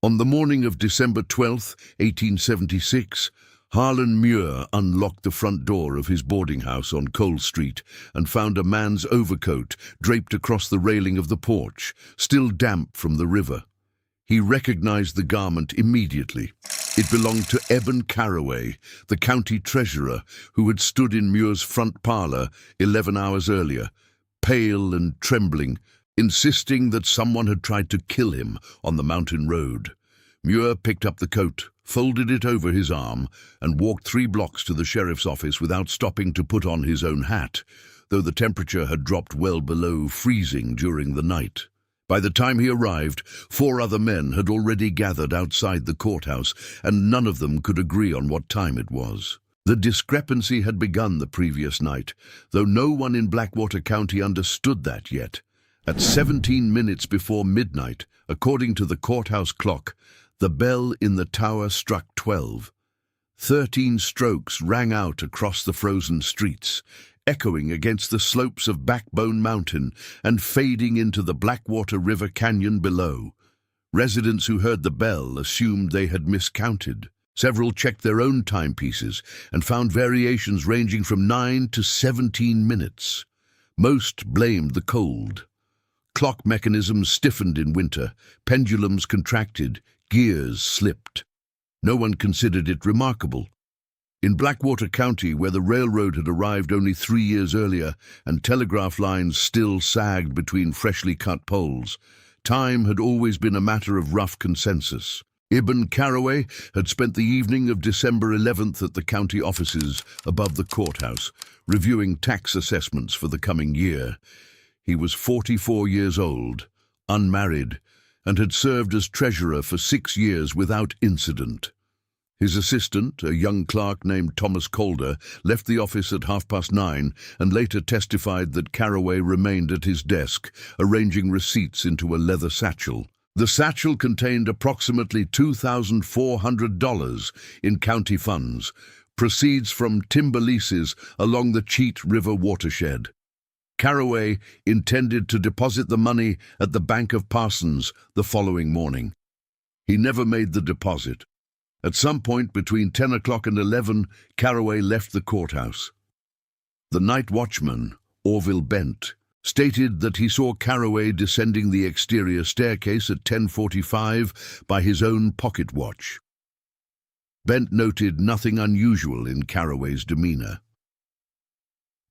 On the morning of December 12, 1876, Harlan Muir unlocked the front door of his boarding house on Cole Street and found a man's overcoat draped across the railing of the porch, still damp from the river. He recognized the garment immediately. It belonged to Eben Carraway, the county treasurer, who had stood in Muir's front parlor 11 hours earlier, pale and trembling, insisting that someone had tried to kill him on the mountain road. Muir picked up the coat, folded it over his arm, and walked 3 blocks to the sheriff's office without stopping to put on his own hat, though the temperature had dropped well below freezing during the night. By the time he arrived, 4 other men had already gathered outside the courthouse, and none of them could agree on what time it was. The discrepancy had begun the previous night, though no one in Blackwater County understood that yet. At 17 minutes before midnight, according to the courthouse clock, the bell in the tower struck 12. 13 strokes rang out across the frozen streets, echoing against the slopes of Backbone Mountain and fading into the Blackwater River canyon below. Residents who heard the bell assumed they had miscounted. Several checked their own timepieces and found variations ranging from 9 to 17 minutes. Most blamed the cold. Clock mechanisms stiffened in winter, pendulums contracted, gears slipped. No one considered it remarkable. In Blackwater County, where the railroad had arrived only 3 years earlier and telegraph lines still sagged between freshly cut poles, time had always been a matter of rough consensus. Eben Carraway had spent the evening of December 11th at the county offices above the courthouse, reviewing tax assessments for the coming year. He was 44 years old, unmarried, and had served as treasurer for 6 years without incident. His assistant, a young clerk named Thomas Calder, left the office at 9:30 and later testified that Carraway remained at his desk, arranging receipts into a leather satchel. The satchel contained approximately $2,400 in county funds, proceeds from timber leases along the Cheat River watershed. Carraway intended to deposit the money at the Bank of Parsons the following morning. He never made the deposit. At some point between 10 o'clock and 11, Carraway left the courthouse. The night watchman, Orville Bent, stated that he saw Carraway descending the exterior staircase at 10:45 by his own pocket watch. Bent noted nothing unusual in Carraway's demeanor.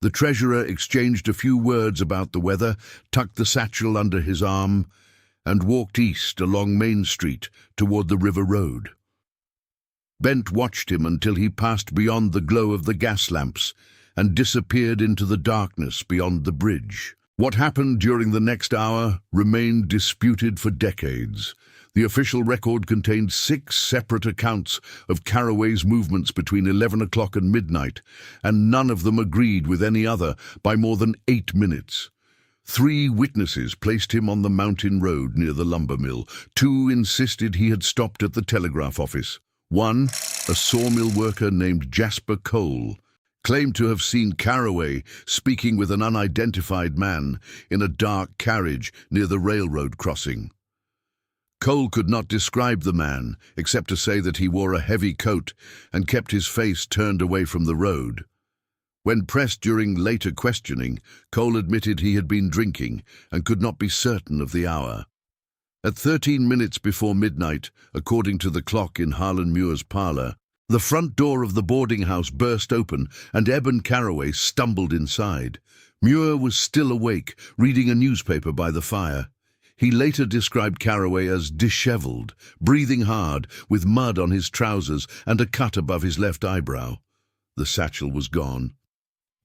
The treasurer exchanged a few words about the weather, tucked the satchel under his arm, and walked east along Main Street toward the river road. Bent watched him until he passed beyond the glow of the gas lamps and disappeared into the darkness beyond the bridge. What happened during the next hour remained disputed for decades. The official record contained 6 separate accounts of Carraway's movements between 11 o'clock and midnight, and none of them agreed with any other by more than 8 minutes. 3 witnesses placed him on the mountain road near the lumber mill. 2 insisted he had stopped at the telegraph office. 1, a sawmill worker named Jasper Cole, claimed to have seen Carraway speaking with an unidentified man in a dark carriage near the railroad crossing. Cole could not describe the man, except to say that he wore a heavy coat and kept his face turned away from the road. When pressed during later questioning, Cole admitted he had been drinking and could not be certain of the hour. At 13 minutes before midnight, according to the clock in Harlan Muir's parlor, the front door of the boarding house burst open and Eben Carraway stumbled inside. Muir was still awake, reading a newspaper by the fire. He later described Carraway as disheveled, breathing hard, with mud on his trousers and a cut above his left eyebrow. The satchel was gone.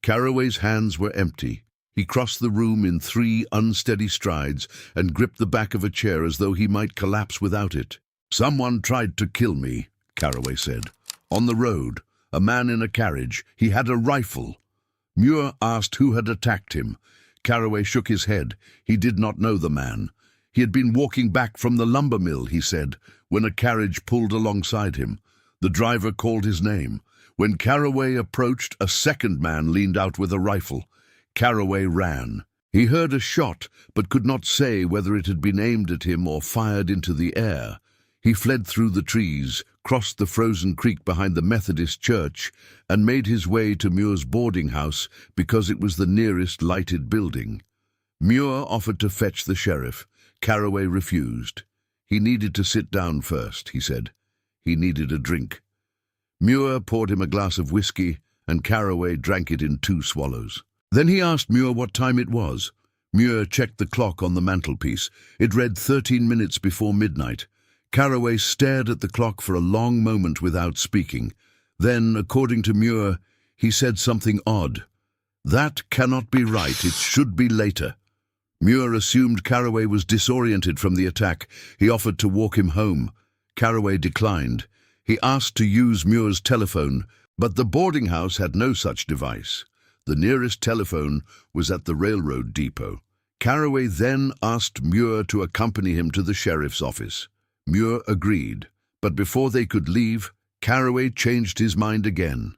Carraway's hands were empty. He crossed the room in 3 unsteady strides and gripped the back of a chair as though he might collapse without it. "Someone tried to kill me," Carraway said. "On the road, a man in a carriage. He had a rifle." Muir asked who had attacked him. Carraway shook his head. He did not know the man. He had been walking back from the lumber mill, he said, when a carriage pulled alongside him. The driver called his name. When Carraway approached, a second man leaned out with a rifle. Carraway ran. He heard a shot, but could not say whether it had been aimed at him or fired into the air. He fled through the trees, crossed the frozen creek behind the Methodist church, and made his way to Muir's boarding house because it was the nearest lighted building. Muir offered to fetch the sheriff. Carraway refused. He needed to sit down first, he said. He needed a drink. Muir poured him a glass of whiskey, and Carraway drank it in 2 swallows. Then he asked Muir what time it was. Muir checked the clock on the mantelpiece. It read 13 minutes before midnight. Carraway stared at the clock for a long moment without speaking. Then, according to Muir, he said something odd. "That cannot be right. It should be later." Muir assumed Carraway was disoriented from the attack. He offered to walk him home. Carraway declined. He asked to use Muir's telephone, but the boarding house had no such device. The nearest telephone was at the railroad depot. Carraway then asked Muir to accompany him to the sheriff's office. Muir agreed, but before they could leave, Carraway changed his mind again.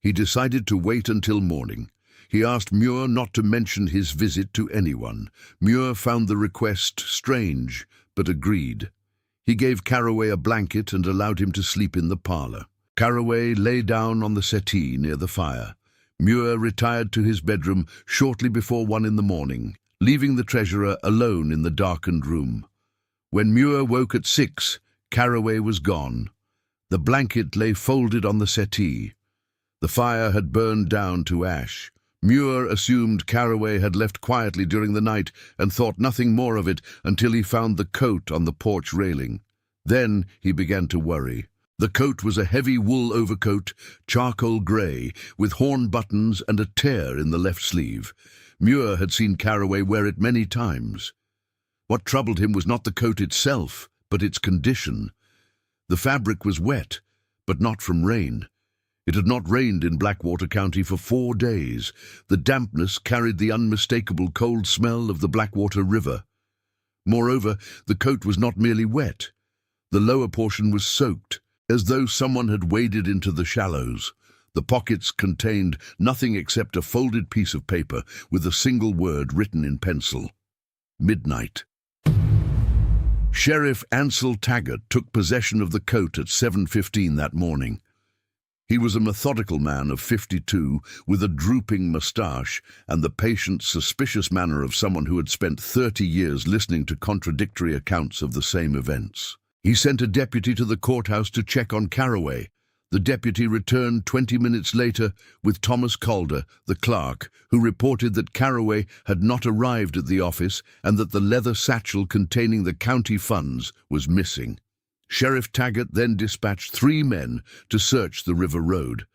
He decided to wait until morning. He asked Muir not to mention his visit to anyone. Muir found the request strange, but agreed. He gave Carraway a blanket and allowed him to sleep in the parlor. Carraway lay down on the settee near the fire. Muir retired to his bedroom shortly before 1 in the morning, leaving the treasurer alone in the darkened room. When Muir woke at 6, Carraway was gone. The blanket lay folded on the settee. The fire had burned down to ash. Muir assumed Carraway had left quietly during the night and thought nothing more of it until he found the coat on the porch railing. Then he began to worry. The coat was a heavy wool overcoat, charcoal grey, with horn buttons and a tear in the left sleeve. Muir had seen Carraway wear it many times. What troubled him was not the coat itself, but its condition. The fabric was wet, but not from rain. It had not rained in Blackwater County for 4 days. The dampness carried the unmistakable cold smell of the Blackwater River. Moreover, the coat was not merely wet. The lower portion was soaked, as though someone had waded into the shallows. The pockets contained nothing except a folded piece of paper with a single word written in pencil. Midnight. Sheriff Ansel Taggart took possession of the coat at 7:15 that morning. He was a methodical man of 52 with a drooping moustache and the patient, suspicious manner of someone who had spent 30 years listening to contradictory accounts of the same events. He sent a deputy to the courthouse to check on Carraway. The deputy returned 20 minutes later with Thomas Calder, the clerk, who reported that Carraway had not arrived at the office and that the leather satchel containing the county funds was missing. Sheriff Taggart then dispatched 3 men to search the river road.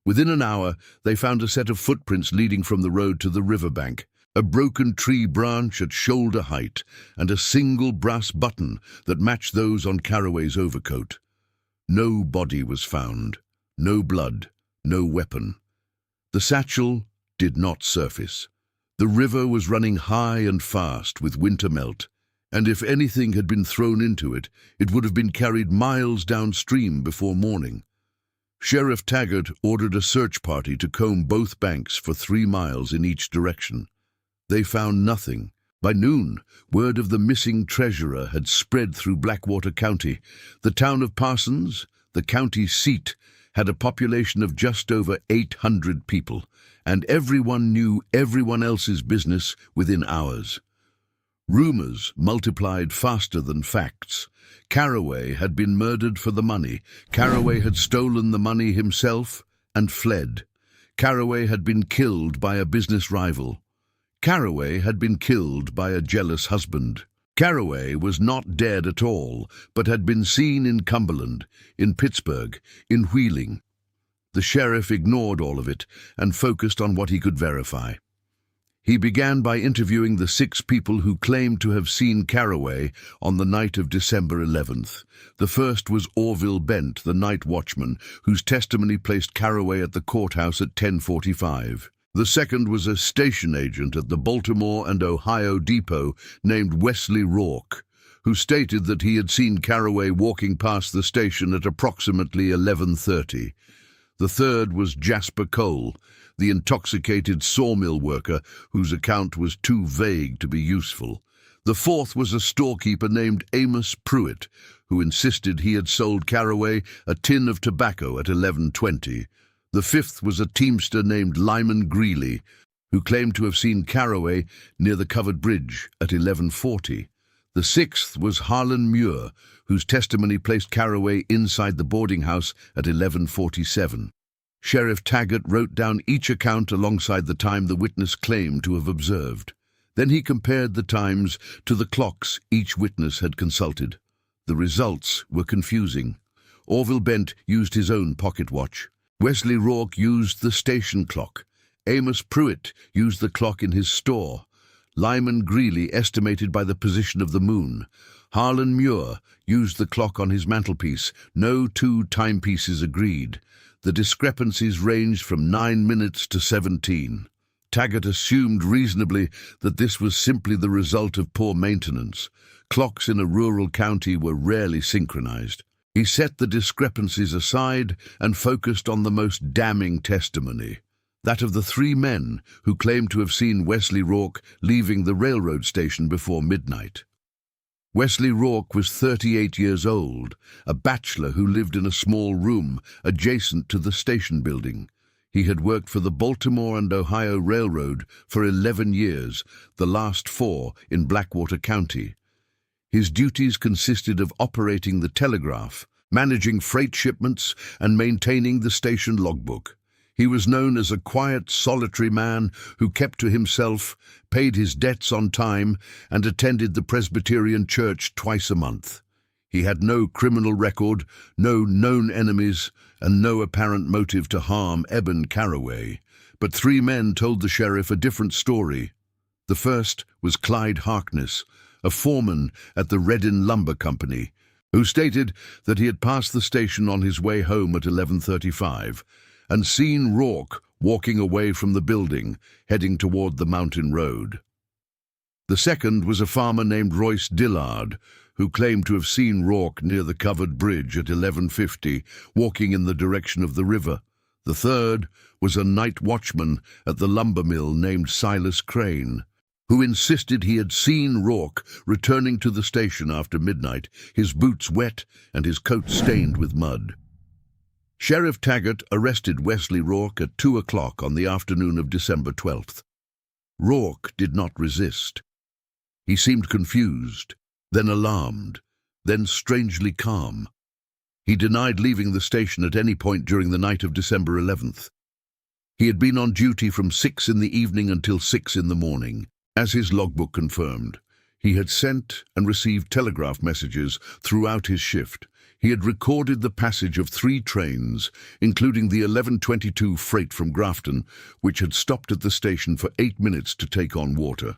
Within an hour, they found a set of footprints leading from the road to the riverbank, a broken tree branch at shoulder height, and a single brass button that matched those on Carraway's overcoat. No body was found, no blood, no weapon. The satchel did not surface. The river was running high and fast with winter melt, and if anything had been thrown into it, it would have been carried miles downstream before morning. Sheriff Taggart ordered a search party to comb both banks for 3 miles in each direction. They found nothing. By noon, word of the missing treasurer had spread through Blackwater County. The town of Parsons, the county seat, had a population of just over 800 people, and everyone knew everyone else's business within hours. Rumors multiplied faster than facts. Carraway had been murdered for the money. Carraway had stolen the money himself and fled. Carraway had been killed by a business rival. Carraway had been killed by a jealous husband. Carraway was not dead at all, but had been seen in Cumberland, in Pittsburgh, in Wheeling. The sheriff ignored all of it and focused on what he could verify. He began by interviewing the 6 people who claimed to have seen Carraway on the night of December 11th. The first was Orville Bent, the night watchman, whose testimony placed Carraway at the courthouse at 10:45. The second was a station agent at the Baltimore and Ohio depot named Wesley Rourke, who stated that he had seen Carraway walking past the station at approximately 11:30. The third was Jasper Cole, the intoxicated sawmill worker whose account was too vague to be useful. The fourth was a storekeeper named Amos Pruitt, who insisted he had sold Caraway a tin of tobacco at 11:20. The fifth was a teamster named Lyman Greeley, who claimed to have seen Caraway near the covered bridge at 11:40. The sixth was Harlan Muir, whose testimony placed Caraway inside the boarding house at 11:47. Sheriff Taggart wrote down each account alongside the time the witness claimed to have observed. Then he compared the times to the clocks each witness had consulted. The results were confusing. Orville Bent used his own pocket watch. Wesley Rourke used the station clock. Amos Pruitt used the clock in his store. Lyman Greeley estimated by the position of the moon. Harlan Muir used the clock on his mantelpiece. No two timepieces agreed. The discrepancies ranged from 9 minutes to 17. Taggart assumed reasonably that this was simply the result of poor maintenance. Clocks in a rural county were rarely synchronized. He set the discrepancies aside and focused on the most damning testimony, that of the three men who claimed to have seen Wesley Rourke leaving the railroad station before midnight. Wesley Rourke was 38 years old, a bachelor who lived in a small room adjacent to the station building. He had worked for the Baltimore and Ohio Railroad for 11 years, the last 4 in Blackwater County. His duties consisted of operating the telegraph, managing freight shipments, and maintaining the station logbook. He was known as a quiet, solitary man who kept to himself, paid his debts on time, and attended the Presbyterian church twice a month. He had no criminal record, no known enemies, and no apparent motive to harm Eben Caraway. But 3 men told the sheriff a different story. The first was Clyde Harkness, a foreman at the Reddin Lumber Company, who stated that he had passed the station on his way home at 11:35 and seen Rourke walking away from the building, heading toward the mountain road. The second was a farmer named Royce Dillard, who claimed to have seen Rourke near the covered bridge at 11:50, walking in the direction of the river. The third was a night watchman at the lumber mill named Silas Crane, who insisted he had seen Rourke returning to the station after midnight, his boots wet and his coat stained with mud. Sheriff Taggart arrested Wesley Rourke at 2 o'clock on the afternoon of December 12th. Rourke did not resist. He seemed confused, then alarmed, then strangely calm. He denied leaving the station at any point during the night of December 11th. He had been on duty from 6 in the evening until 6 in the morning. As his logbook confirmed, he had sent and received telegraph messages throughout his shift. He had recorded the passage of 3 trains, including the 11:22 freight from Grafton, which had stopped at the station for 8 minutes to take on water.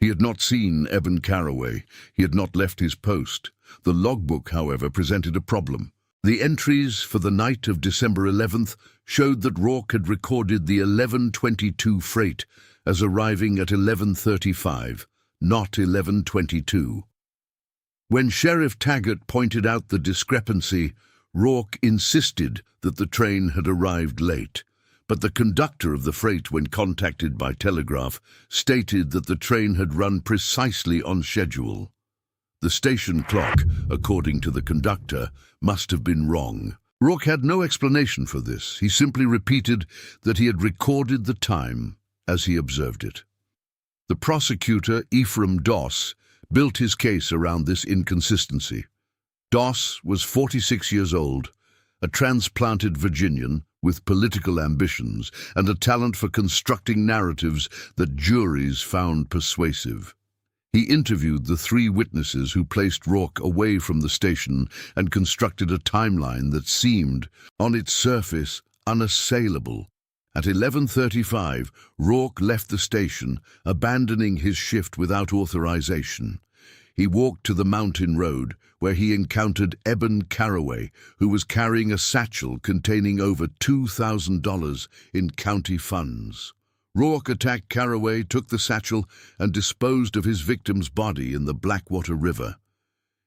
He had not seen Eben Caraway. He had not left his post. The logbook, however, presented a problem. The entries for the night of December 11th showed that Rourke had recorded the 11:22 freight as arriving at 11:35, not 11:22. When Sheriff Taggart pointed out the discrepancy, Rourke insisted that the train had arrived late. But the conductor of the freight, when contacted by telegraph, stated that the train had run precisely on schedule. The station clock, according to the conductor, must have been wrong. Rourke had no explanation for this. He simply repeated that he had recorded the time as he observed it. The prosecutor, Ephraim Doss, built his case around this inconsistency. Doss was 46 years old, a transplanted Virginian with political ambitions and a talent for constructing narratives that juries found persuasive. He interviewed the 3 witnesses who placed Rourke away from the station and constructed a timeline that seemed, on its surface, unassailable. At 11:35, Rourke left the station, abandoning his shift without authorization. He walked to the mountain road, where he encountered Eben Caraway, who was carrying a satchel containing over $2,000 in county funds. Rourke attacked Caraway, took the satchel, and disposed of his victim's body in the Blackwater River.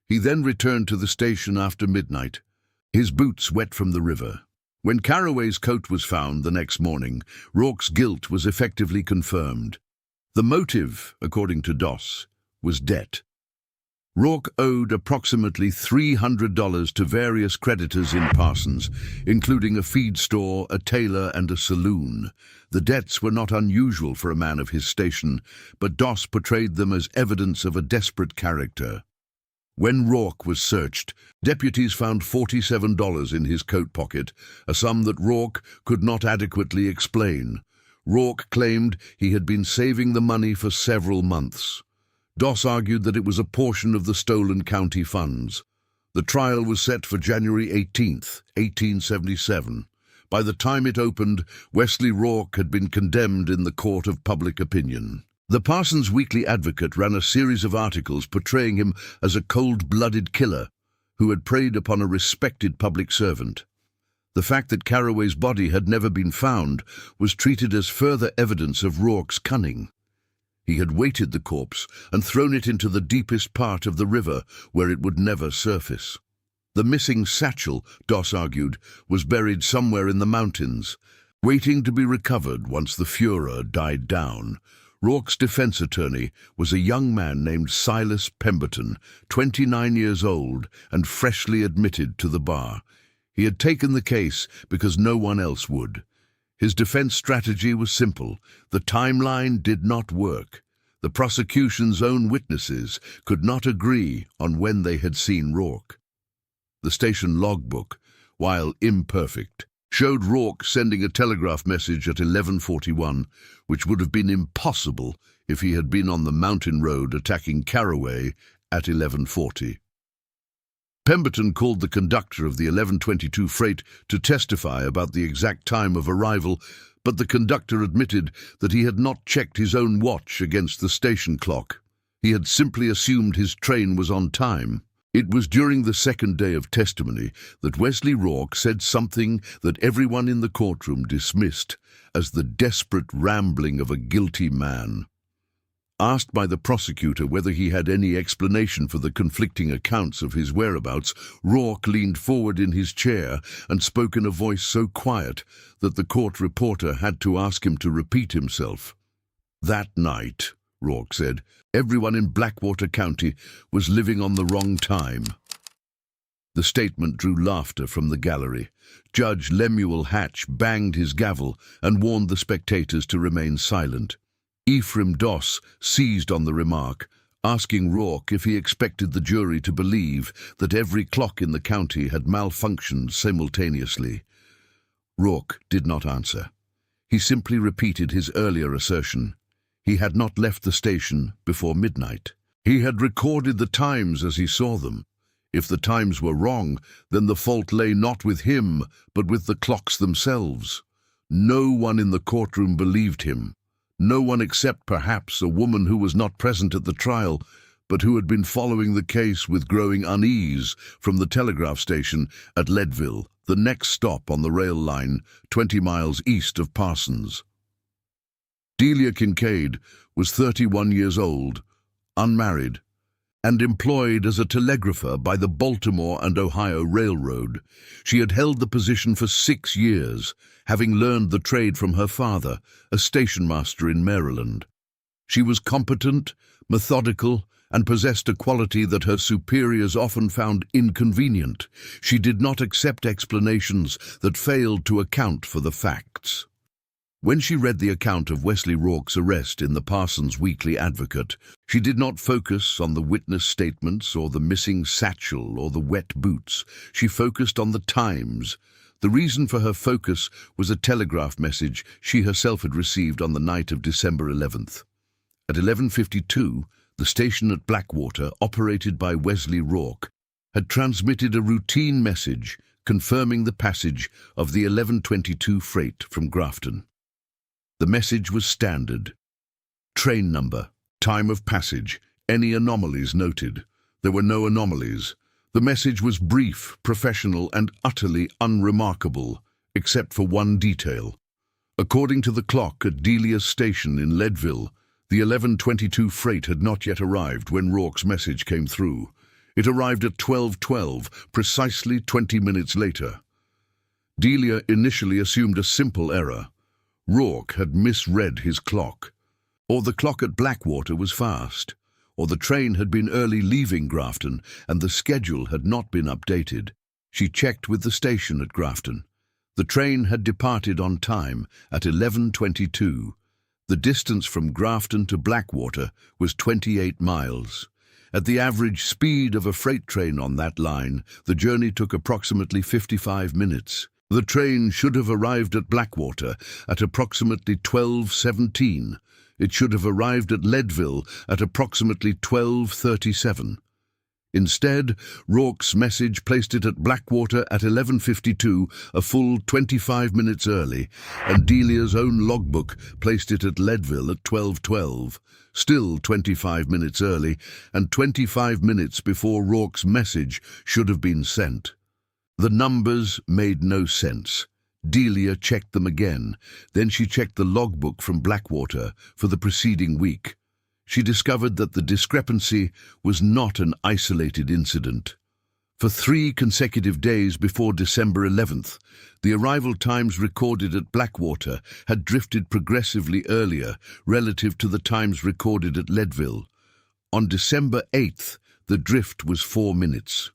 He then returned to the station after midnight, his boots wet from the river. When Caraway's coat was found the next morning, Rourke's guilt was effectively confirmed. The motive, according to Doss, was debt. Rourke owed approximately $300 to various creditors in Parsons, including a feed store, a tailor, and a saloon. The debts were not unusual for a man of his station, but Doss portrayed them as evidence of a desperate character. When Rourke was searched, deputies found $47 in his coat pocket, a sum that Rourke could not adequately explain. Rourke claimed he had been saving the money for several months. Doss argued that it was a portion of the stolen county funds. The trial was set for January 18, 1877. By the time it opened, Wesley Rourke had been condemned in the court of public opinion. The Parsons Weekly Advocate ran a series of articles portraying him as a cold-blooded killer who had preyed upon a respected public servant. The fact that Carraway's body had never been found was treated as further evidence of Rourke's cunning. He had weighted the corpse and thrown it into the deepest part of the river where it would never surface. The missing satchel, Doss argued, was buried somewhere in the mountains, waiting to be recovered once the furor died down. Rourke's defense attorney was a young man named Silas Pemberton, 29 years old and freshly admitted to the bar. He had taken the case because no one else would. His defense strategy was simple. The timeline did not work. The prosecution's own witnesses could not agree on when they had seen Rourke. The station logbook, while imperfect, showed Rourke sending a telegraph message at 11:41, which would have been impossible if he had been on the mountain road attacking Carraway at 11:40. Pemberton called the conductor of the 11:22 freight to testify about the exact time of arrival, but the conductor admitted that he had not checked his own watch against the station clock. He had simply assumed his train was on time. It was during the second day of testimony that Wesley Rourke said something that everyone in the courtroom dismissed as the desperate rambling of a guilty man. Asked by the prosecutor whether he had any explanation for the conflicting accounts of his whereabouts, Rourke leaned forward in his chair and spoke in a voice so quiet that the court reporter had to ask him to repeat himself. "That night," Rourke said, "everyone in Blackwater County was living on the wrong time." The statement drew laughter from the gallery. Judge Lemuel Hatch banged his gavel and warned the spectators to remain silent. Ephraim Doss seized on the remark, asking Rourke if he expected the jury to believe that every clock in the county had malfunctioned simultaneously. Rourke did not answer. He simply repeated his earlier assertion. He had not left the station before midnight. He had recorded the times as he saw them. If the times were wrong, then the fault lay not with him, but with the clocks themselves. No one in the courtroom believed him. No one except perhaps a woman who was not present at the trial, but who had been following the case with growing unease from the telegraph station at Leadville, the next stop on the rail line 20 miles east of Parsons. Delia Kincaid was 31 years old, unmarried, and employed as a telegrapher by the Baltimore and Ohio Railroad. She had held the position for 6 years, having learned the trade from her father, a station master in Maryland. She was competent, methodical, and possessed a quality that her superiors often found inconvenient. She did not accept explanations that failed to account for the facts. When she read the account of Wesley Rourke's arrest in the Parsons Weekly Advocate, she did not focus on the witness statements or the missing satchel or the wet boots. She focused on the times. The reason for her focus was a telegraph message she herself had received on the night of December 11th. At 11:52, the station at Blackwater, operated by Wesley Rourke, had transmitted a routine message confirming the passage of the 11:22 freight from Grafton. The message was standard. Train number, time of passage, any anomalies noted. There were no anomalies. The message was brief, professional, and utterly unremarkable, except for one detail. According to the clock at Delia's station in Leadville, the 11:22 freight had not yet arrived when Rourke's message came through. It arrived at 12:12, precisely 20 minutes later. Delia initially assumed a simple error. Rourke had misread his clock, or the clock at Blackwater was fast, or the train had been early leaving Grafton and the schedule had not been updated. She checked with the station at Grafton. The train had departed on time at 11:22. The distance from Grafton to Blackwater was 28 miles. At the average speed of a freight train on that line, the journey took approximately 55 minutes. The train should have arrived at Blackwater at approximately 12:17. It should have arrived at Leadville at approximately 12:37. Instead, Rourke's message placed it at Blackwater at 11:52, a full 25 minutes early, and Delia's own logbook placed it at Leadville at 12:12, still 25 minutes early, and 25 minutes before Rourke's message should have been sent. The numbers made no sense. Delia checked them again. Then she checked the logbook from Blackwater for the preceding week. She discovered that the discrepancy was not an isolated incident. For 3 consecutive days before December 11th, the arrival times recorded at Blackwater had drifted progressively earlier relative to the times recorded at Leadville. On December 8th, the drift was 4 minutes.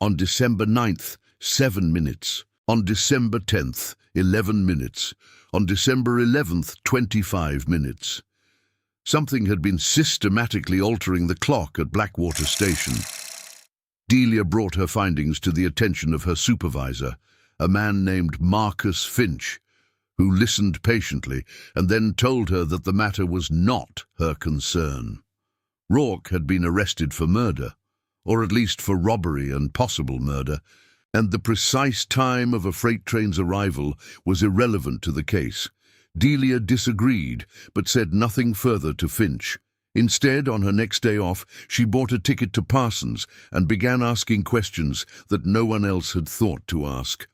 On December 9th, 7 minutes. On December 10th, 11 minutes. On December 11th, 25 minutes. Something had been systematically altering the clock at Blackwater Station. Delia brought her findings to the attention of her supervisor, a man named Marcus Finch, who listened patiently and then told her that the matter was not her concern. Rourke had been arrested for murder, or at least for robbery and possible murder, and the precise time of a freight train's arrival was irrelevant to the case. Delia disagreed, but said nothing further to Finch. Instead, on her next day off, she bought a ticket to Parsons and began asking questions that no one else had thought to ask.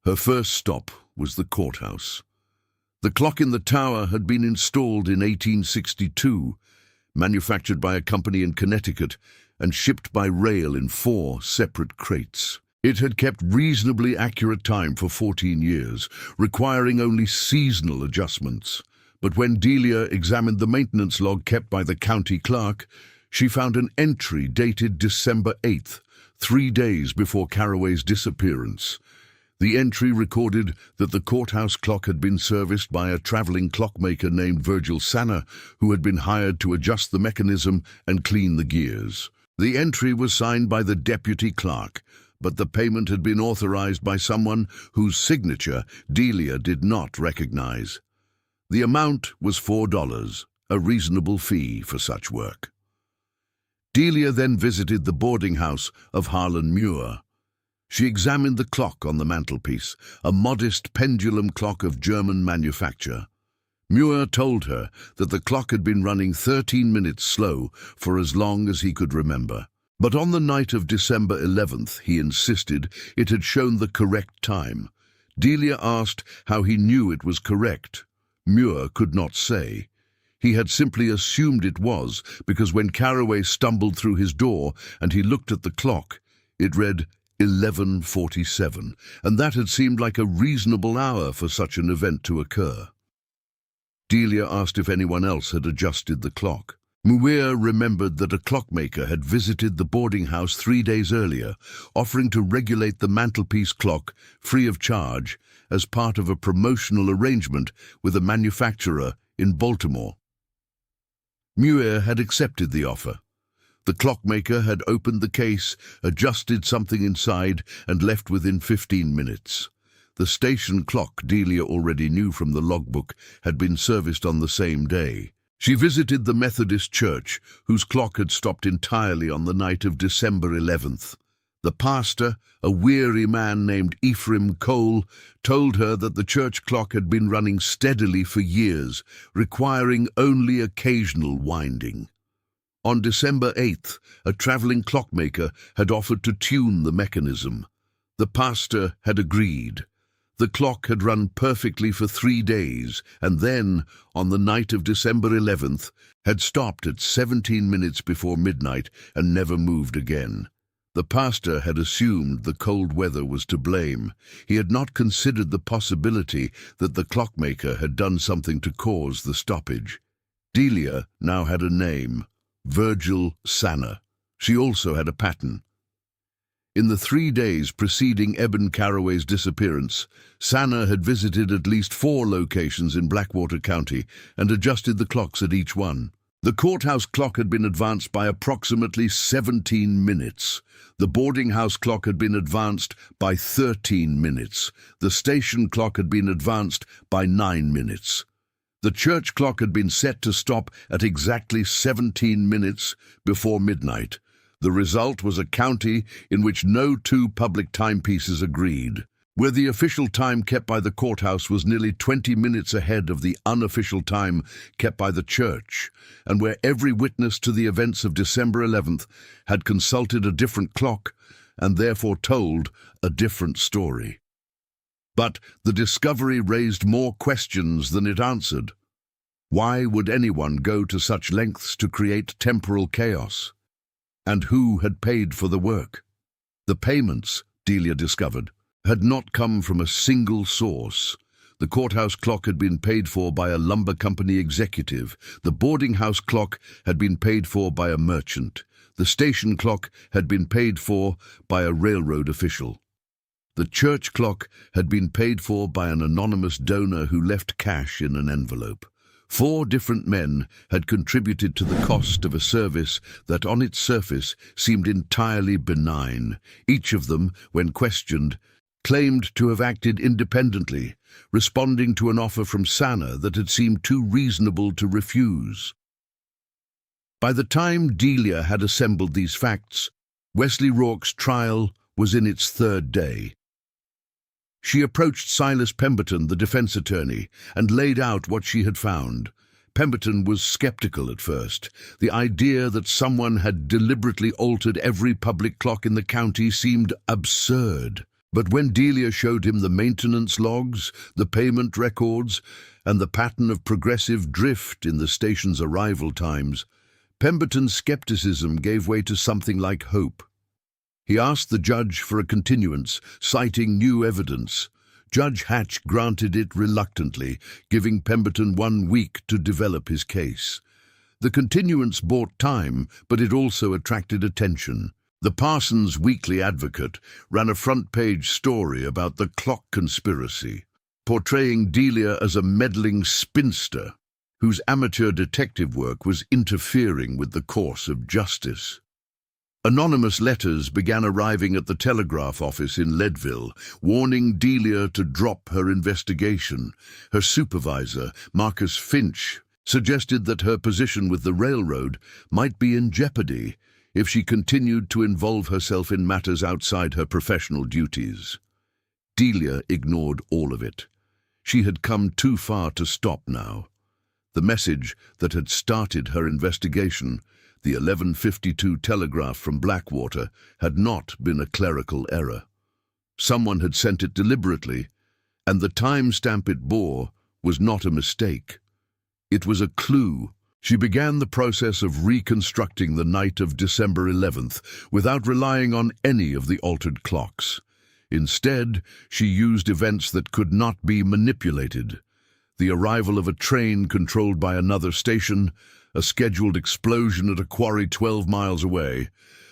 Her first stop was the courthouse. The clock in the tower had been installed in 1862, manufactured by a company in Connecticut, and shipped by rail in 4 separate crates. It had kept reasonably accurate time for 14 years, requiring only seasonal adjustments. But when Delia examined the maintenance log kept by the county clerk, she found an entry dated December 8th, 3 days before Carraway's disappearance. The entry recorded that the courthouse clock had been serviced by a traveling clockmaker named Virgil Sanner, who had been hired to adjust the mechanism and clean the gears. The entry was signed by the deputy clerk, but the payment had been authorized by someone whose signature Delia did not recognize. The amount was $4, a reasonable fee for such work. Delia then visited the boarding house of Harlan Muir. She examined the clock on the mantelpiece, a modest pendulum clock of German manufacture. Muir told her that the clock had been running 13 minutes slow for as long as he could remember. But on the night of December 11th, he insisted it had shown the correct time. Delia asked how he knew it was correct. Muir could not say. He had simply assumed it was because when Carraway stumbled through his door and he looked at the clock, it read 11:47, and that had seemed like a reasonable hour for such an event to occur. Delia asked if anyone else had adjusted the clock. Muir remembered that a clockmaker had visited the boarding house 3 days earlier, offering to regulate the mantelpiece clock free of charge as part of a promotional arrangement with a manufacturer in Baltimore. Muir had accepted the offer. The clockmaker had opened the case, adjusted something inside, and left within 15 minutes. The station clock, Delia already knew from the logbook, had been serviced on the same day. She visited the Methodist church, whose clock had stopped entirely on the night of December 11th. The pastor, a weary man named Ephraim Cole, told her that the church clock had been running steadily for years, requiring only occasional winding. On December 8th, a traveling clockmaker had offered to tune the mechanism. The pastor had agreed. The clock had run perfectly for 3 days, and then, on the night of December 11th, had stopped at 17 minutes before midnight and never moved again. The pastor had assumed the cold weather was to blame. He had not considered the possibility that the clockmaker had done something to cause the stoppage. Delia now had a name, Virgil Sanna. She also had a pattern. In the 3 days preceding Eben Carraway's disappearance, Sanna had visited at least 4 locations in Blackwater County and adjusted the clocks at each one. The courthouse clock had been advanced by approximately 17 minutes. The boarding house clock had been advanced by 13 minutes. The station clock had been advanced by 9 minutes. The church clock had been set to stop at exactly 17 minutes before midnight. The result was a county in which no 2 public timepieces agreed, where the official time kept by the courthouse was nearly 20 minutes ahead of the unofficial time kept by the church, and where every witness to the events of December 11th had consulted a different clock and therefore told a different story. But the discovery raised more questions than it answered. Why would anyone go to such lengths to create temporal chaos? And who had paid for the work? The payments, Delia discovered, had not come from a single source. The courthouse clock had been paid for by a lumber company executive. The boarding house clock had been paid for by a merchant. The station clock had been paid for by a railroad official. The church clock had been paid for by an anonymous donor who left cash in an envelope. 4 different men had contributed to the cost of a service that on its surface seemed entirely benign. Each of them, when questioned, claimed to have acted independently, responding to an offer from Sanna that had seemed too reasonable to refuse. By the time Delia had assembled these facts, Wesley Rourke's trial was in its 3rd day. She approached Silas Pemberton, the defense attorney, and laid out what she had found. Pemberton was skeptical at first. The idea that someone had deliberately altered every public clock in the county seemed absurd. But when Delia showed him the maintenance logs, the payment records, and the pattern of progressive drift in the station's arrival times, Pemberton's skepticism gave way to something like hope. He asked the judge for a continuance, citing new evidence. Judge Hatch granted it reluctantly, giving Pemberton 1 week to develop his case. The continuance bought time, but it also attracted attention. The Parsons Weekly Advocate ran a front-page story about the clock conspiracy, portraying Delia as a meddling spinster whose amateur detective work was interfering with the course of justice. Anonymous letters began arriving at the telegraph office in Leadville, warning Delia to drop her investigation. Her supervisor, Marcus Finch, suggested that her position with the railroad might be in jeopardy if she continued to involve herself in matters outside her professional duties. Delia ignored all of it. She had come too far to stop now. The message that had started her investigation, the 11:52 telegraph from Blackwater, had not been a clerical error. Someone had sent it deliberately, and the time-stamp it bore was not a mistake. It was a clue. She began the process of reconstructing the night of December 11th without relying on any of the altered clocks. Instead, she used events that could not be manipulated. The arrival of a train controlled by another station, a scheduled explosion at a quarry 12 miles away,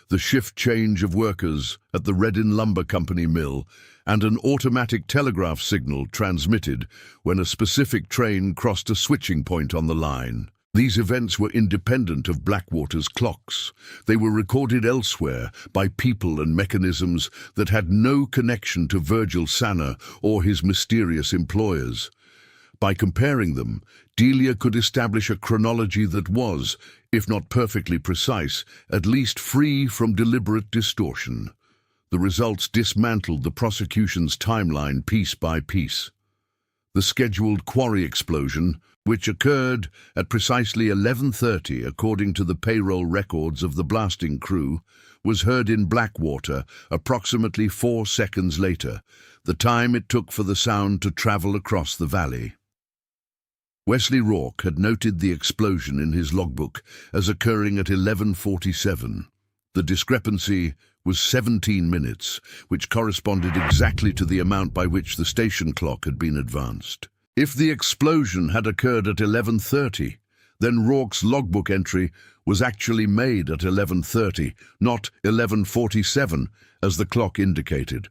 the shift change of workers at the Reddin Lumber Company mill, and an automatic telegraph signal transmitted when a specific train crossed a switching point on the line. These events were independent of Blackwater's clocks. They were recorded elsewhere by people and mechanisms that had no connection to Virgil Sanna or his mysterious employers. By comparing them, Delia could establish a chronology that was, if not perfectly precise, at least free from deliberate distortion. The results dismantled the prosecution's timeline piece by piece. The scheduled quarry explosion, which occurred at precisely 11:30 according to the payroll records of the blasting crew, was heard in Blackwater approximately 4 seconds later, the time it took for the sound to travel across the valley. Wesley Rourke had noted the explosion in his logbook as occurring at 11:47. The discrepancy was 17 minutes, which corresponded exactly to the amount by which the station clock had been advanced. If the explosion had occurred at 11:30, Then Rourke's logbook entry was actually made at 11:30, not 11:47, as the clock indicated.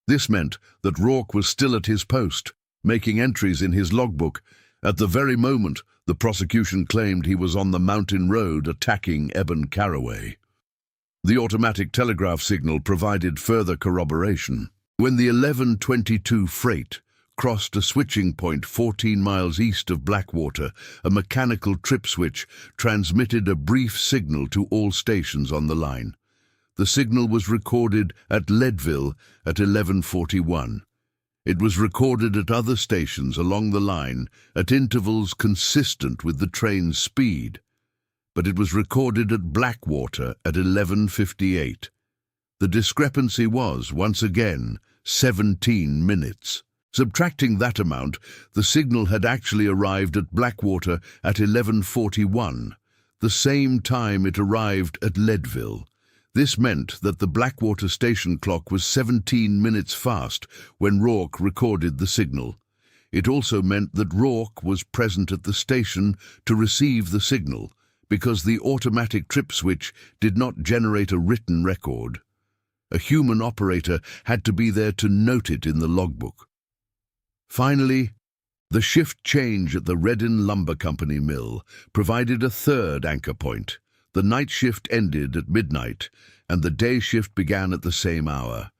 This meant that Rourke was still at his post, making entries in his logbook at the very moment the prosecution claimed he was on the mountain road attacking Eben Carraway. The automatic telegraph signal provided further corroboration. When the 11:22 freight crossed a switching point 14 miles east of Blackwater, a mechanical trip switch transmitted a brief signal to all stations on the line. The signal was recorded at Leadville at 11:41. It was recorded at other stations along the line at intervals consistent with the train's speed, but it was recorded at Blackwater at 11:58. The discrepancy was, once again, 17 minutes. Subtracting that amount, the signal had actually arrived at Blackwater at 11:41, the same time it arrived at Leadville. This meant that the Blackwater station clock was 17 minutes fast when Rourke recorded the signal. It also meant that Rourke was present at the station to receive the signal, because the automatic trip switch did not generate a written record. A human operator had to be there to note it in the logbook. Finally, the shift change at the Reddin Lumber Company mill provided a third anchor point. The night shift ended at midnight, and the day shift began at the same hour.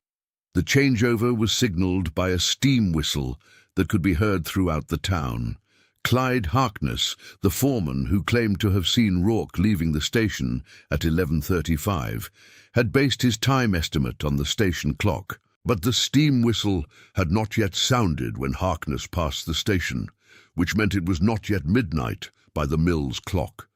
The changeover was signaled by a steam whistle that could be heard throughout the town. Clyde Harkness, the foreman who claimed to have seen Rourke leaving the station at 11:35, had based his time estimate on the station clock. But the steam whistle had not yet sounded when Harkness passed the station, which meant it was not yet midnight by the mill's clock.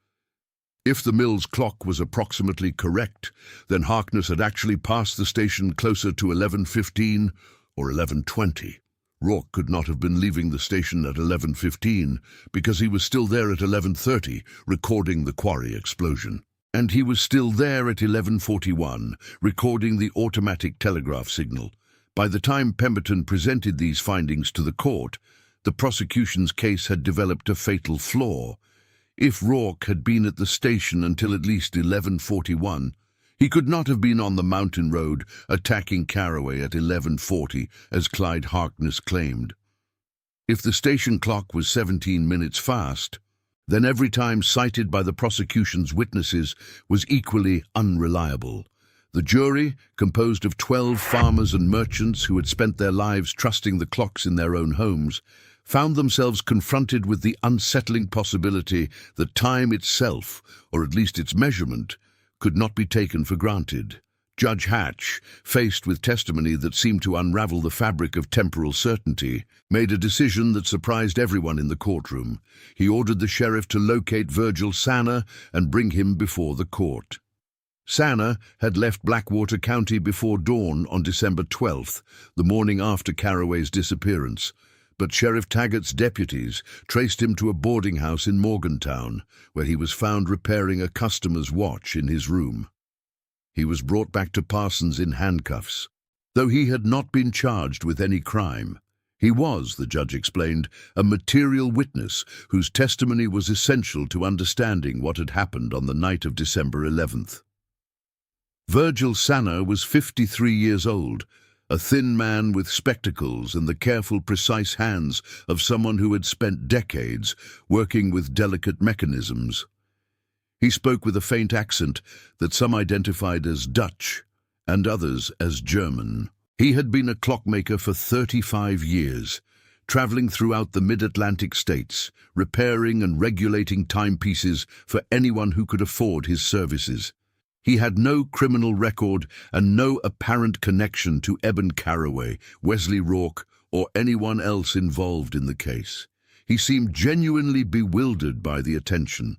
If the mill's clock was approximately correct, then Harkness had actually passed the station closer to 11:15 or 11:20. Rourke could not have been leaving the station at 11:15 because he was still there at 11:30 recording the quarry explosion. And he was still there at 11:41 recording the automatic telegraph signal. By the time Pemberton presented these findings to the court, the prosecution's case had developed a fatal flaw. If Rourke had been at the station until at least 11:41, he could not have been on the mountain road attacking Carraway at 11:40, as Clyde Harkness claimed. If the station clock was 17 minutes fast, then every time cited by the prosecution's witnesses was equally unreliable. The jury, composed of 12 farmers and merchants who had spent their lives trusting the clocks in their own homes, found themselves confronted with the unsettling possibility that time itself, or at least its measurement, could not be taken for granted. Judge Hatch, faced with testimony that seemed to unravel the fabric of temporal certainty, made a decision that surprised everyone in the courtroom. He ordered the sheriff to locate Virgil Sanner and bring him before the court. Sanner had left Blackwater County before dawn on December 12th, the morning after Carraway's disappearance, but Sheriff Taggart's deputies traced him to a boarding house in Morgantown, where he was found repairing a customer's watch in his room. He was brought back to Parsons in handcuffs. Though he had not been charged with any crime, he was, the judge explained, a material witness whose testimony was essential to understanding what had happened on the night of December 11th. Virgil Sanner was 53 years old, a thin man with spectacles and the careful, precise hands of someone who had spent decades working with delicate mechanisms. He spoke with a faint accent that some identified as Dutch and others as German. He had been a clockmaker for 35 years, traveling throughout the mid-Atlantic states, repairing and regulating timepieces for anyone who could afford his services. He had no criminal record and no apparent connection to Eben Carraway, Wesley Rourke, or anyone else involved in the case. He seemed genuinely bewildered by the attention.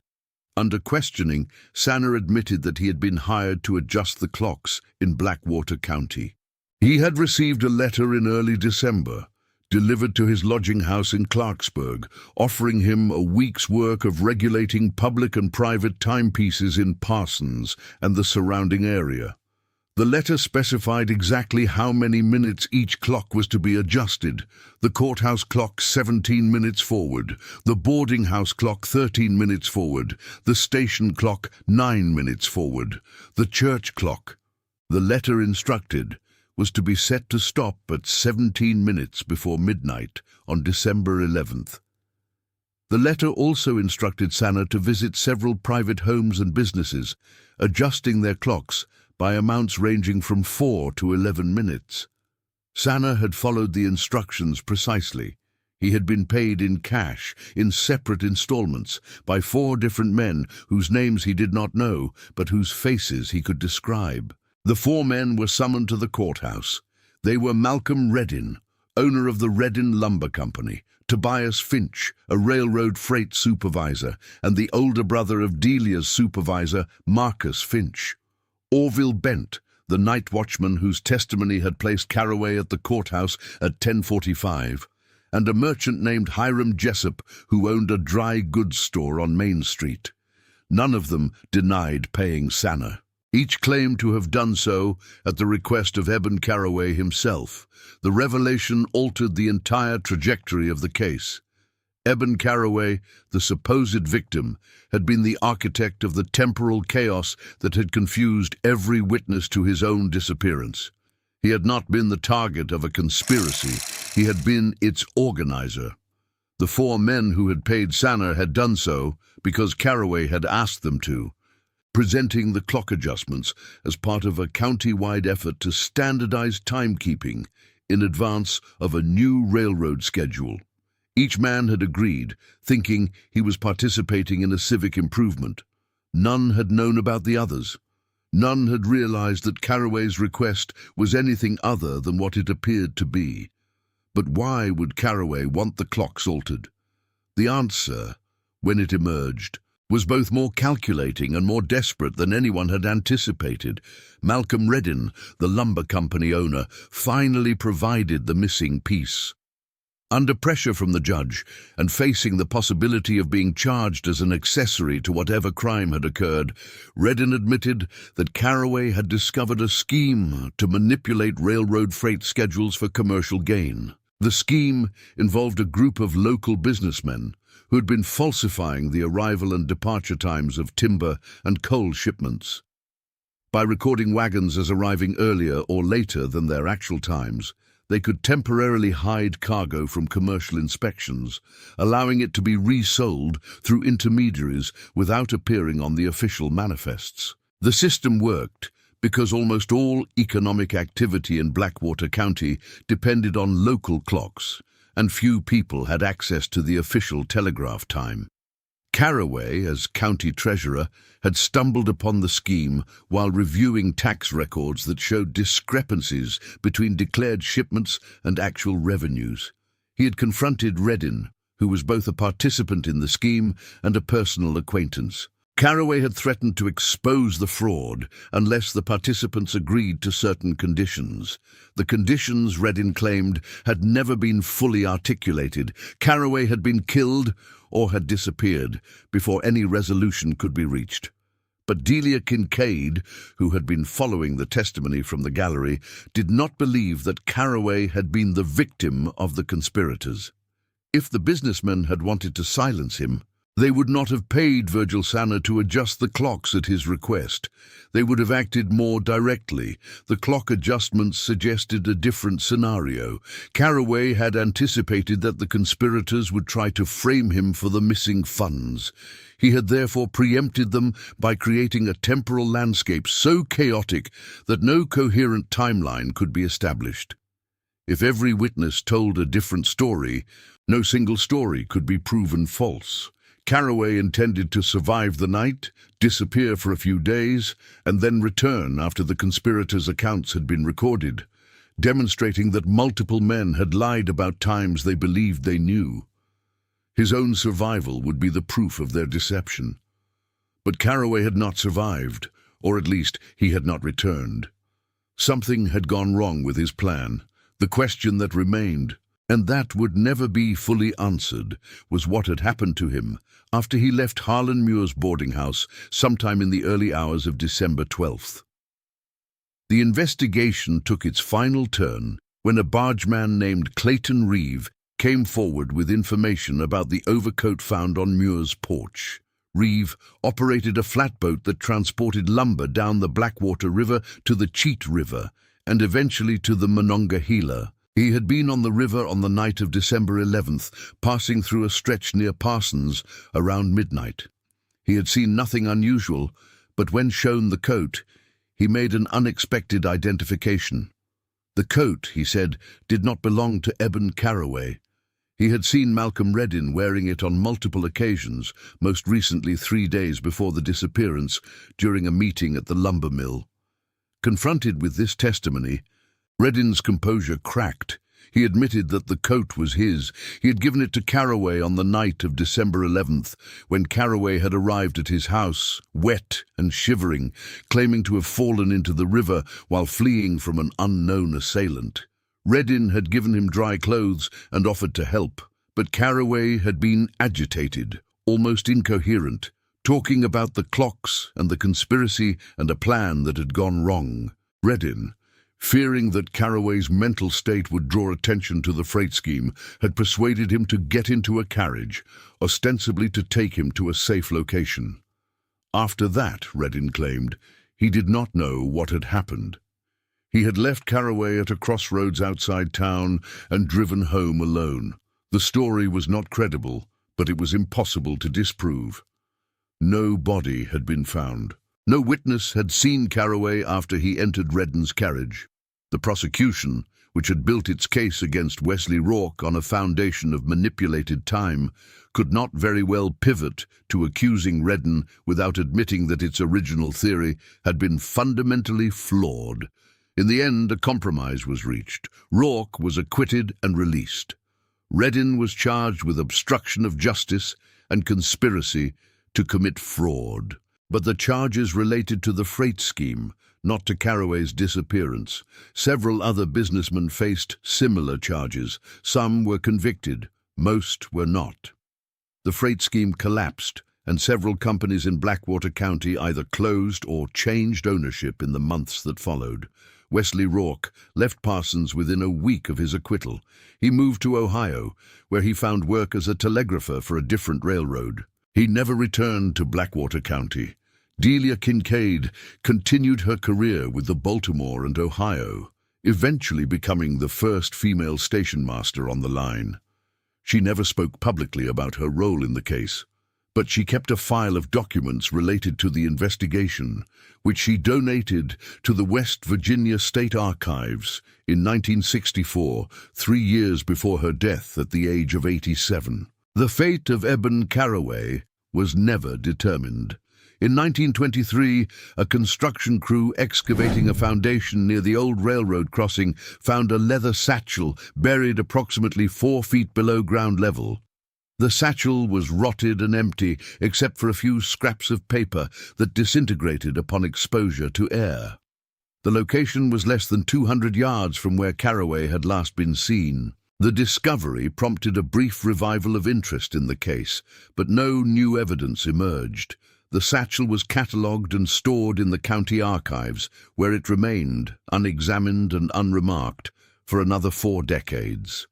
Under questioning, Sanner admitted that he had been hired to adjust the clocks in Blackwater County. He had received a letter in early December, delivered to his lodging house in Clarksburg, offering him a week's work of regulating public and private timepieces in Parsons and the surrounding area. The letter specified exactly how many minutes each clock was to be adjusted. The courthouse clock 17 minutes forward, the boarding house clock 13 minutes forward, the station clock 9 minutes forward, the church clock. The letter instructed was to be set to stop at 17 minutes before midnight on December 11th. The letter also instructed Sanna to visit several private homes and businesses, adjusting their clocks by amounts ranging from 4 to 11 minutes. Sanna had followed the instructions precisely. He had been paid in cash, in separate installments, by 4 different men whose names he did not know, but whose faces he could describe. The 4 men were summoned to the courthouse. They were Malcolm Reddin, owner of the Reddin Lumber Company, Tobias Finch, a railroad freight supervisor, and the older brother of Delia's supervisor, Marcus Finch. Orville Bent, the night watchman whose testimony had placed Carraway at the courthouse at 10:45, and a merchant named Hiram Jessup who owned a dry goods store on Main Street. None of them denied paying Sanna. Each claimed to have done so at the request of Eben Carraway himself. The revelation altered the entire trajectory of the case. Eben Carraway, the supposed victim, had been the architect of the temporal chaos that had confused every witness to his own disappearance. He had not been the target of a conspiracy. He had been its organizer. The 4 men who had paid Sanna had done so because Carraway had asked them to, presenting the clock adjustments as part of a county-wide effort to standardize timekeeping in advance of a new railroad schedule. Each man had agreed, thinking he was participating in a civic improvement. None had known about the others. None had realized that Carraway's request was anything other than what it appeared to be. But why would Carraway want the clocks altered? The answer, when it emerged, was both more calculating and more desperate than anyone had anticipated. Malcolm Reddin, the lumber company owner, finally provided the missing piece. Under pressure from the judge, and facing the possibility of being charged as an accessory to whatever crime had occurred, Reddin admitted that Carraway had discovered a scheme to manipulate railroad freight schedules for commercial gain. The scheme involved a group of local businessmen who had been falsifying the arrival and departure times of timber and coal shipments. By recording wagons as arriving earlier or later than their actual times, they could temporarily hide cargo from commercial inspections, allowing it to be resold through intermediaries without appearing on the official manifests. The system worked because almost all economic activity in Blackwater County depended on local clocks, and few people had access to the official telegraph time. Carraway, as county treasurer, had stumbled upon the scheme while reviewing tax records that showed discrepancies between declared shipments and actual revenues. He had confronted Reddin, who was both a participant in the scheme and a personal acquaintance. Carraway had threatened to expose the fraud unless the participants agreed to certain conditions. The conditions, Reddin claimed, had never been fully articulated. Carraway had been killed or had disappeared before any resolution could be reached. But Delia Kincaid, who had been following the testimony from the gallery, did not believe that Carraway had been the victim of the conspirators. If the businessmen had wanted to silence him, they would not have paid Virgil Sanna to adjust the clocks at his request. They would have acted more directly. The clock adjustments suggested a different scenario. Carraway had anticipated that the conspirators would try to frame him for the missing funds. He had therefore preempted them by creating a temporal landscape so chaotic that no coherent timeline could be established. If every witness told a different story, no single story could be proven false. Carraway intended to survive the night, disappear for a few days, and then return after the conspirators' accounts had been recorded, demonstrating that multiple men had lied about times they believed they knew. His own survival would be the proof of their deception. But Carraway had not survived, or at least he had not returned. Something had gone wrong with his plan. The question that remained, and that would never be fully answered, was what had happened to him after he left Harlan Muir's boarding house sometime in the early hours of December 12th. The investigation took its final turn when a bargeman named Clayton Reeve came forward with information about the overcoat found on Muir's porch. Reeve operated a flatboat that transported lumber down the Blackwater River to the Cheat River and eventually to the Monongahela. He had been on the river on the night of December 11th, passing through a stretch near Parsons around midnight. He had seen nothing unusual, but when shown the coat, he made an unexpected identification. The coat, he said, did not belong to Eben Carraway. He had seen Malcolm Reddin wearing it on multiple occasions, most recently 3 days before the disappearance, during a meeting at the lumber mill. Confronted with this testimony, Reddin's composure cracked. He admitted that the coat was his. He had given it to Carraway on the night of December 11th, when Carraway had arrived at his house, wet and shivering, claiming to have fallen into the river while fleeing from an unknown assailant. Reddin had given him dry clothes and offered to help, but Carraway had been agitated, almost incoherent, talking about the clocks and the conspiracy and a plan that had gone wrong. Reddin, fearing that Carraway's mental state would draw attention to the freight scheme, had persuaded him to get into a carriage, ostensibly to take him to a safe location. After that, Reddin claimed, he did not know what had happened. He had left Carraway at a crossroads outside town and driven home alone. The story was not credible, but it was impossible to disprove. No body had been found. No witness had seen Carraway after he entered Reddin's carriage. The prosecution, which had built its case against Wesley Rourke on a foundation of manipulated time, could not very well pivot to accusing Reddin without admitting that its original theory had been fundamentally flawed. In the end, a compromise was reached. Rourke was acquitted and released. Reddin was charged with obstruction of justice and conspiracy to commit fraud. But the charges related to the freight scheme, not to Carraway's disappearance. Several other businessmen faced similar charges. Some were convicted, most were not. The freight scheme collapsed, and several companies in Blackwater County either closed or changed ownership in the months that followed. Wesley Rourke left Parsons within a week of his acquittal. He moved to Ohio, where he found work as a telegrapher for a different railroad. He never returned to Blackwater County. Delia Kincaid continued her career with the Baltimore and Ohio, eventually becoming the first female station master on the line. She never spoke publicly about her role in the case, but she kept a file of documents related to the investigation, which she donated to the West Virginia State Archives in 1964, 3 years before her death at the age of 87. The fate of Eben Carraway was never determined. In 1923, a construction crew excavating a foundation near the old railroad crossing found a leather satchel buried approximately 4 feet below ground level. The satchel was rotted and empty, except for a few scraps of paper that disintegrated upon exposure to air. The location was less than 200 yards from where Carraway had last been seen. The discovery prompted a brief revival of interest in the case, but no new evidence emerged. The satchel was catalogued and stored in the county archives, where it remained, unexamined and unremarked, for another 4 decades.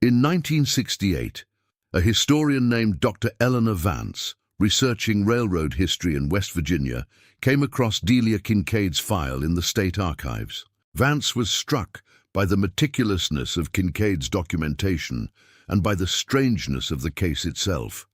In 1968, a historian named Dr. Eleanor Vance, researching railroad history in West Virginia, came across Delia Kincaid's file in the state archives. Vance was struck by the meticulousness of Kincaid's documentation and by the strangeness of the case itself.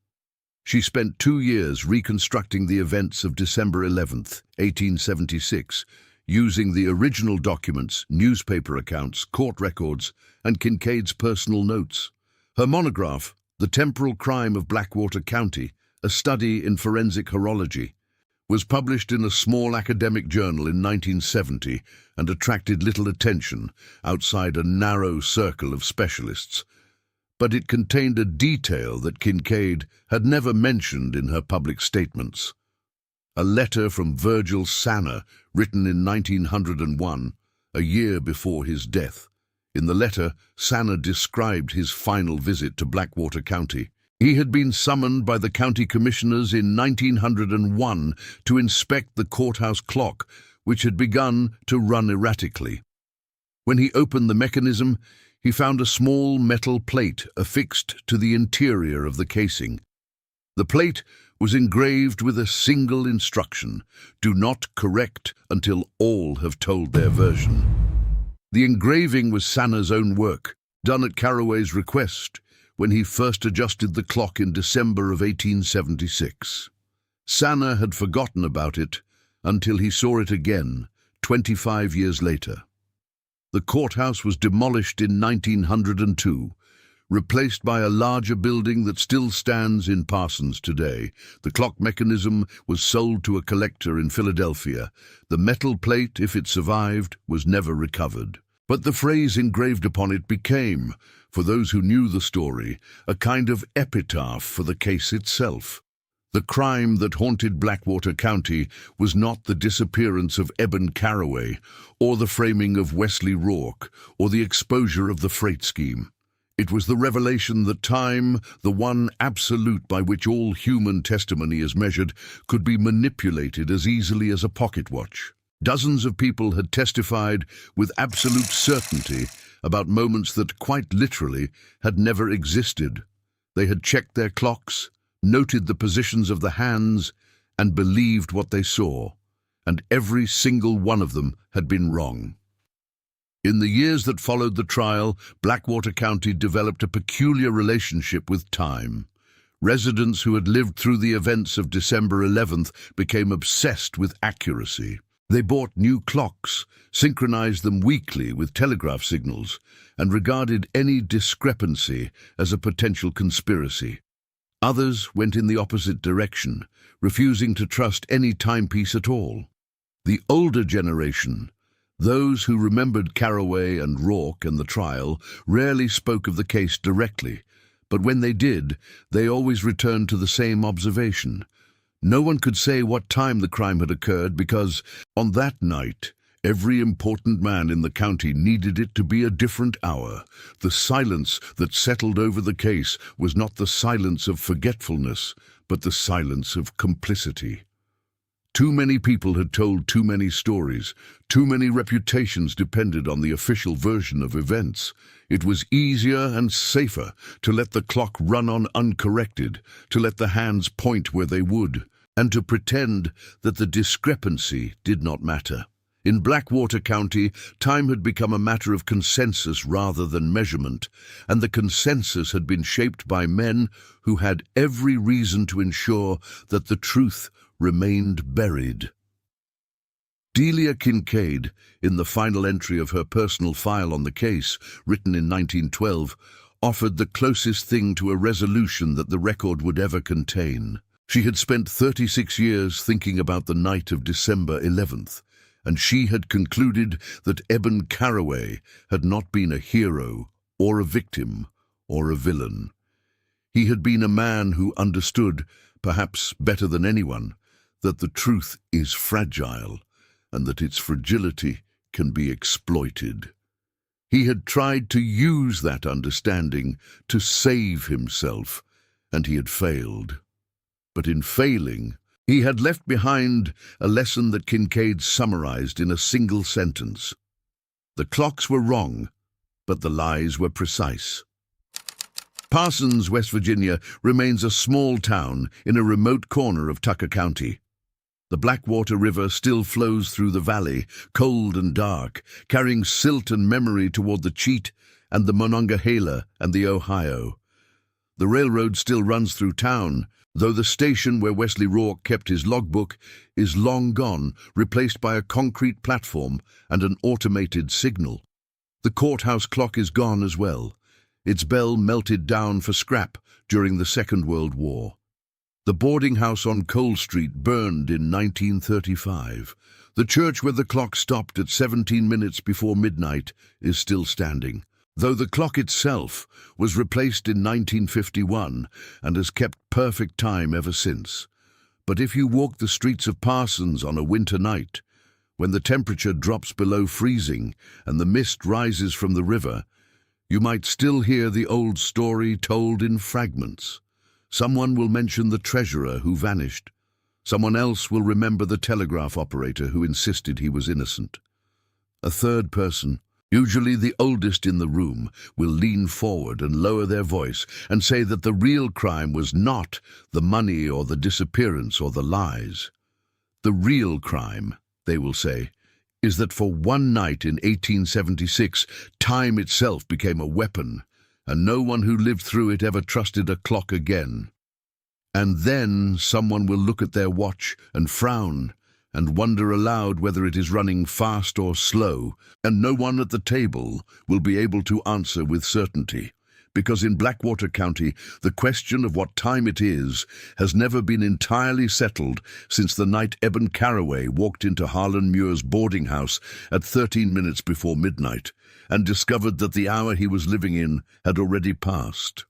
She spent 2 years reconstructing the events of December 11th, 1876, using the original documents, newspaper accounts, court records, and Kincaid's personal notes. Her monograph, The Temporal Crime of Blackwater County, a study in forensic horology, was published in a small academic journal in 1970 and attracted little attention outside a narrow circle of specialists. But it contained a detail that Kincaid had never mentioned in her public statements. A letter from Virgil Sanner, written in 1901, a year before his death. In the letter, Sanner described his final visit to Blackwater County. He had been summoned by the county commissioners in 1901 to inspect the courthouse clock, which had begun to run erratically. When he opened the mechanism, he found a small metal plate affixed to the interior of the casing. The plate was engraved with a single instruction: do not correct until all have told their version. The engraving was Sanna's own work, done at Carraway's request when he first adjusted the clock in December of 1876. Sanna had forgotten about it until he saw it again 25 years later. The courthouse was demolished in 1902, replaced by a larger building that still stands in Parsons today. The clock mechanism was sold to a collector in Philadelphia. The metal plate, if it survived, was never recovered. But the phrase engraved upon it became, for those who knew the story, a kind of epitaph for the case itself. The crime that haunted Blackwater County was not the disappearance of Eben Carraway, or the framing of Wesley Rourke, or the exposure of the freight scheme. It was the revelation that time, the one absolute by which all human testimony is measured, could be manipulated as easily as a pocket watch. Dozens of people had testified with absolute certainty about moments that, quite literally, had never existed. They had checked their clocks, noted the positions of the hands, and believed what they saw, and every single one of them had been wrong. In the years that followed the trial, Blackwater County developed a peculiar relationship with time. Residents who had lived through the events of December 11th became obsessed with accuracy. They bought new clocks, synchronized them weekly with telegraph signals, and regarded any discrepancy as a potential conspiracy. Others went in the opposite direction, refusing to trust any timepiece at all. The older generation, those who remembered Carraway and Rourke and the trial, rarely spoke of the case directly, but when they did, they always returned to the same observation. No one could say what time the crime had occurred because, on that night, every important man in the county needed it to be a different hour. The silence that settled over the case was not the silence of forgetfulness, but the silence of complicity. Too many people had told too many stories. Too many reputations depended on the official version of events. It was easier and safer to let the clock run on uncorrected, to let the hands point where they would, and to pretend that the discrepancy did not matter. In Blackwater County, time had become a matter of consensus rather than measurement, and the consensus had been shaped by men who had every reason to ensure that the truth remained buried. Delia Kincaid, in the final entry of her personal file on the case, written in 1912, offered the closest thing to a resolution that the record would ever contain. She had spent 36 years thinking about the night of December 11th, and she had concluded that Eben Carraway had not been a hero or a victim or a villain. He had been a man who understood, perhaps better than anyone, that the truth is fragile and that its fragility can be exploited. He had tried to use that understanding to save himself, and he had failed. But in failing, he had left behind a lesson that Kincaid summarized in a single sentence. The clocks were wrong, but the lies were precise. Parsons, West Virginia, remains a small town in a remote corner of Tucker County. The Blackwater River still flows through the valley, cold and dark, carrying silt and memory toward the Cheat and the Monongahela and the Ohio. The railroad still runs through town, though the station where Wesley Rourke kept his logbook is long gone, replaced by a concrete platform and an automated signal. The courthouse clock is gone as well. Its bell melted down for scrap during the Second World War. The boarding house on Cole Street burned in 1935. The church where the clock stopped at 17 minutes before midnight is still standing, though the clock itself was replaced in 1951 and has kept perfect time ever since. But if you walk the streets of Parsons on a winter night, when the temperature drops below freezing and the mist rises from the river, you might still hear the old story told in fragments. Someone will mention the treasurer who vanished. Someone else will remember the telegraph operator who insisted he was innocent. A third person, usually the oldest in the room, will lean forward and lower their voice and say that the real crime was not the money or the disappearance or the lies. The real crime, they will say, is that for one night in 1876, time itself became a weapon, and no one who lived through it ever trusted a clock again. And then someone will look at their watch and frown and wonder aloud whether it is running fast or slow, and no one at the table will be able to answer with certainty, because in Blackwater County, the question of what time it is has never been entirely settled since the night Eben Carraway walked into Harlan Muir's boarding house at 13 minutes before midnight and discovered that the hour he was living in had already passed.